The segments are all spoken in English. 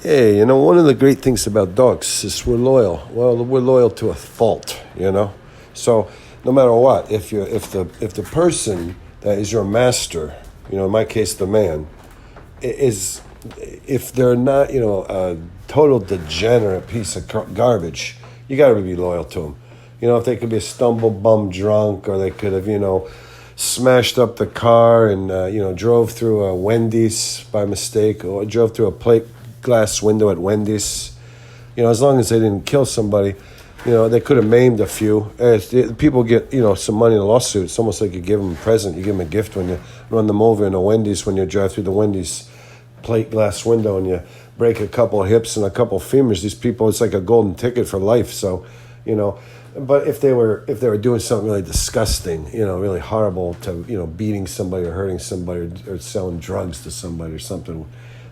Hey, one of the great things about dogs is we're loyal. Well, we're loyal to a fault. So no matter what, if the person that is your master, in my case, the man, is if they're not, a total degenerate piece of garbage, you got to be loyal to them. If they could be a stumble bum drunk, or they could have, smashed up the car and, drove through a Wendy's by mistake, or drove through a plate glass window at Wendy's, as long as they didn't kill somebody, they could have maimed a few. People get, some money in a lawsuit. It's almost like you give them a present. You give them a gift when you run them over in a Wendy's, when you drive through the Wendy's plate glass window and you break a couple of hips and a couple of femurs. These people, it's like a golden ticket for life. So, but if they were doing something really disgusting, really horrible, to, beating somebody or hurting somebody, or selling drugs to somebody or something,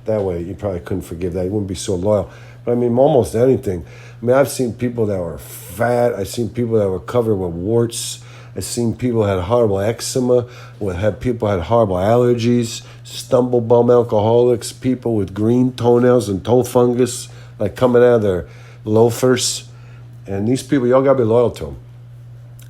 that way you probably couldn't forgive that. You wouldn't be so loyal. But I mean, almost anything. I mean, I've seen people that were fat. I've seen people that were covered with warts. I've seen people that had horrible eczema. People had horrible allergies. Stumble bum alcoholics. People with green toenails and toe fungus, like coming out of their loafers. And these people, y'all gotta be loyal to them.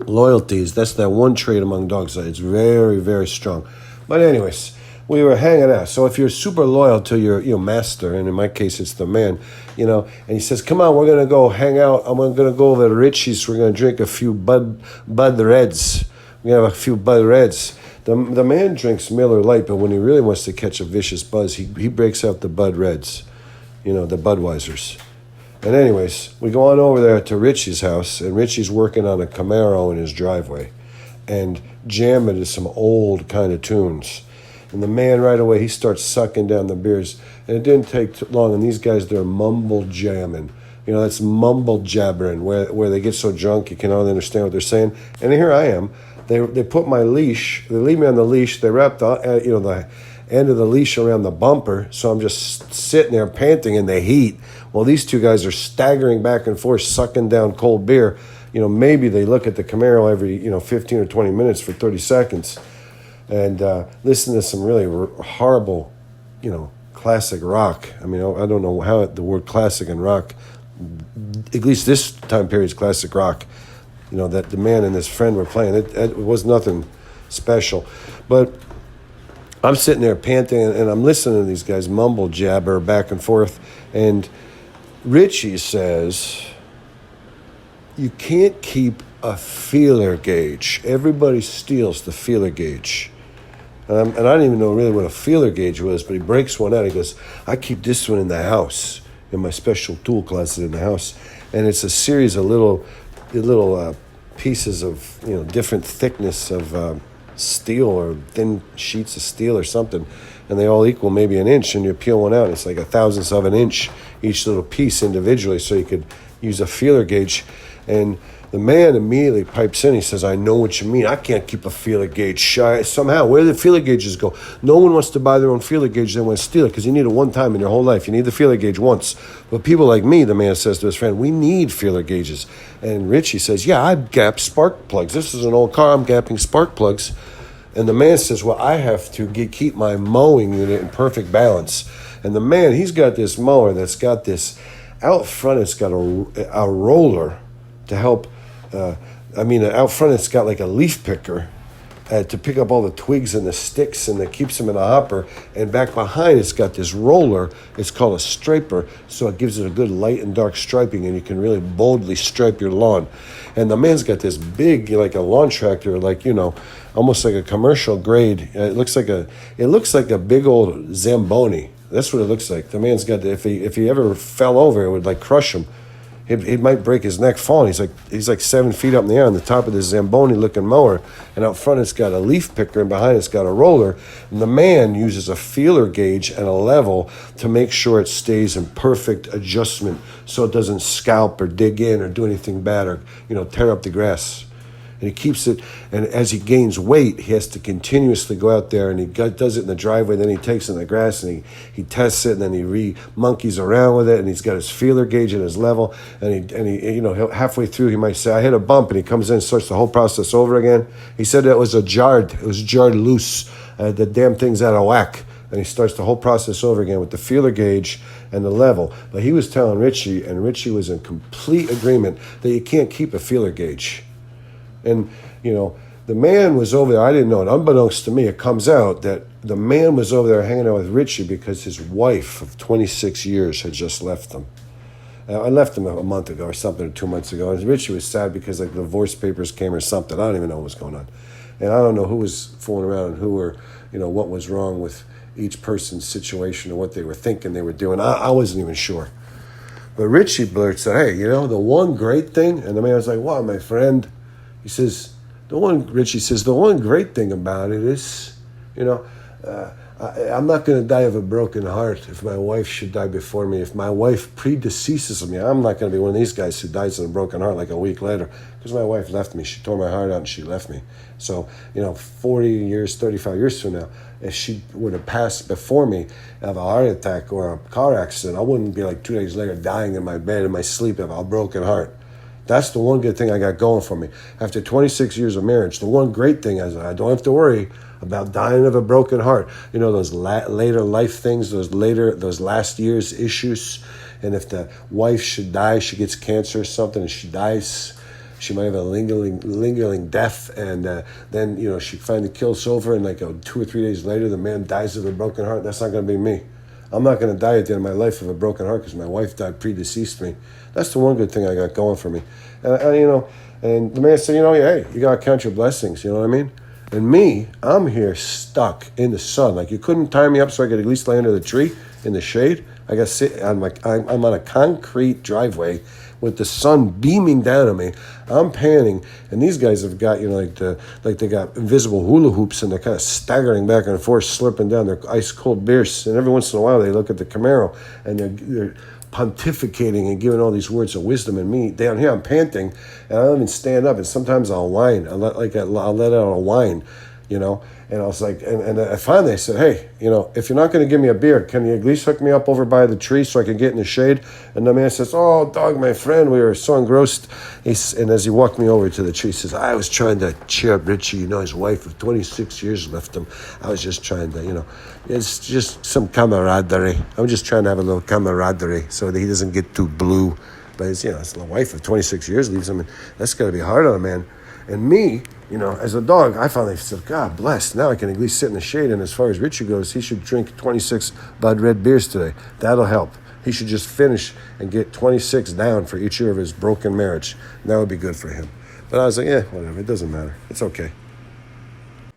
Loyalty that's that one trait among dogs. It's very, very strong. But anyways, we were hanging out. So if you're super loyal to your master, and in my case it's the man, and he says, "Come on, we're gonna go hang out. I'm gonna go over to Richie's. We're gonna drink a few Bud Reds. We're gonna have a few Bud Reds." The man drinks Miller Lite, but when he really wants to catch a vicious buzz, he breaks out the Bud Reds, the Budweisers. And anyways, we go on over there to Richie's house, and Richie's working on a Camaro in his driveway and jamming to some old kind of tunes. And the man right away, he starts sucking down the beers. And it didn't take too long, and these guys, they're mumble jamming. That's mumble jabbering, where they get so drunk you can hardly understand what they're saying. And here I am. They put my leash, they leave me on the leash, they wrap the end of the leash around the bumper, so I'm just sitting there panting in the heat while these two guys are staggering back and forth, sucking down cold beer. Maybe they look at the Camaro every 15 or 20 minutes for 30 seconds and listen to some really horrible classic rock. I mean, I don't know how the word classic and rock, at least this time period, is classic rock, that the man and his friend were playing. It was nothing special, but I'm sitting there panting, and I'm listening to these guys mumble jabber back and forth. And Richie says, "You can't keep a feeler gauge. Everybody steals the feeler gauge." And I didn't even know really what a feeler gauge was, but he breaks one out. He goes, "I keep this one in the house, in my special tool closet in the house." And it's a series of little pieces of, different thickness of steel, or thin sheets of steel or something, and they all equal maybe an inch, and you peel one out, it's like a thousandth of an inch each little piece individually, so you could use a feeler gauge. And the man immediately pipes in. He says, "I know what you mean. I can't keep a feeler gauge. Somehow, where do the feeler gauges go? No one wants to buy their own feeler gauge. They want to steal it because you need it one time in your whole life. You need the feeler gauge once. But people like me," the man says to his friend, "we need feeler gauges." And Richie says, "Yeah, I gap spark plugs. This is an old car. I'm gapping spark plugs." And the man says, "Well, I have to keep my mowing unit in perfect balance." And the man, he's got this mower that's got this, out front it's got a roller to help, out front it's got like a leaf picker to pick up all the twigs and the sticks, and that keeps them in a hopper. And back behind it's got this roller, it's called a striper, so it gives it a good light and dark striping, and you can really boldly stripe your lawn. And the man's got this big, like a lawn tractor, like, almost like a commercial grade. It looks like a big old Zamboni. That's what it looks like. The man's got, if he ever fell over, it would like crush him. He might break his neck falling. He's like 7 feet up in the air on the top of this Zamboni-looking mower, and out front it's got a leaf picker, and behind it's got a roller. And the man uses a feeler gauge and a level to make sure it stays in perfect adjustment, so it doesn't scalp or dig in or do anything bad, or tear up the grass. And he keeps it, and as he gains weight, he has to continuously go out there, and he does it in the driveway, then he takes it in the grass, and he tests it, and then he monkeys around with it, and he's got his feeler gauge and his level, and he halfway through, he might say, "I hit a bump," and he comes in and starts the whole process over again. He said it was jarred loose, the damn thing's out of whack. And he starts the whole process over again with the feeler gauge and the level. But he was telling Richie, and Richie was in complete agreement that you can't keep a feeler gauge. And, the man was over there. I didn't know it. Unbeknownst to me, it comes out that the man was over there hanging out with Richie because his wife of 26 years had just left him. I left him a month ago or something, or 2 months ago. And Richie was sad because the divorce papers came or something. I don't even know what was going on. And I don't know who was fooling around and who were, what was wrong with each person's situation or what they were thinking they were doing. I wasn't even sure. But Richie blurts out, hey, the one great thing? And the man was like, what, my friend? He says, Richie says, the one great thing about it is, I'm not going to die of a broken heart if my wife should die before me. If my wife predeceases me, I'm not going to be one of these guys who dies of a broken heart like a week later, because my wife left me. She tore my heart out and she left me. So, 40 years, 35 years from now, if she would have passed before me of a heart attack or a car accident, I wouldn't be like 2 days later dying in my bed in my sleep of a broken heart. That's the one good thing I got going for me. After 26 years of marriage, the one great thing is I don't have to worry about dying of a broken heart. Those later life things, those last year's issues. And if the wife should die, she gets cancer or something, and she dies, she might have a lingering death, and then, she finally kills over, and 2 or 3 days later, the man dies of a broken heart. That's not going to be me. I'm not going to die at the end of my life of a broken heart because my wife died predeceased me. That's the one good thing I got going for me. And the man said, hey, you got to count your blessings, you know what I mean? And me, I'm here stuck in the sun. Like, you couldn't tie me up so I could at least lay under the tree in the shade. I got sit. I'm on a concrete driveway with the sun beaming down on me. I'm panning, and these guys have got they got invisible hula hoops, and they're kind of staggering back and forth, slurping down their ice cold beers. And every once in a while, they look at the Camaro, and they're pontificating and giving all these words of wisdom. And me down here, I'm panting, and I don't even stand up. And sometimes I'll whine. I'll let out a whine, And I was like, and I finally said, hey, if you're not going to give me a beer, can you at least hook me up over by the tree so I can get in the shade? And the man says, oh, dog, my friend, we were so engrossed. And as he walked me over to the tree, he says, I was trying to cheer up Richie. His wife of 26 years left him. I was just trying to, it's just some camaraderie. I'm just trying to have a little camaraderie so that he doesn't get too blue. But it's the wife of 26 years leaves him, and that's got to be hard on a man. And me, as a dog, I finally said, God bless. Now I can at least sit in the shade. And as far as Richie goes, he should drink 26 Bud Red beers today. That'll help. He should just finish and get 26 down for each year of his broken marriage. And that would be good for him. But I was like, whatever. It doesn't matter. It's okay.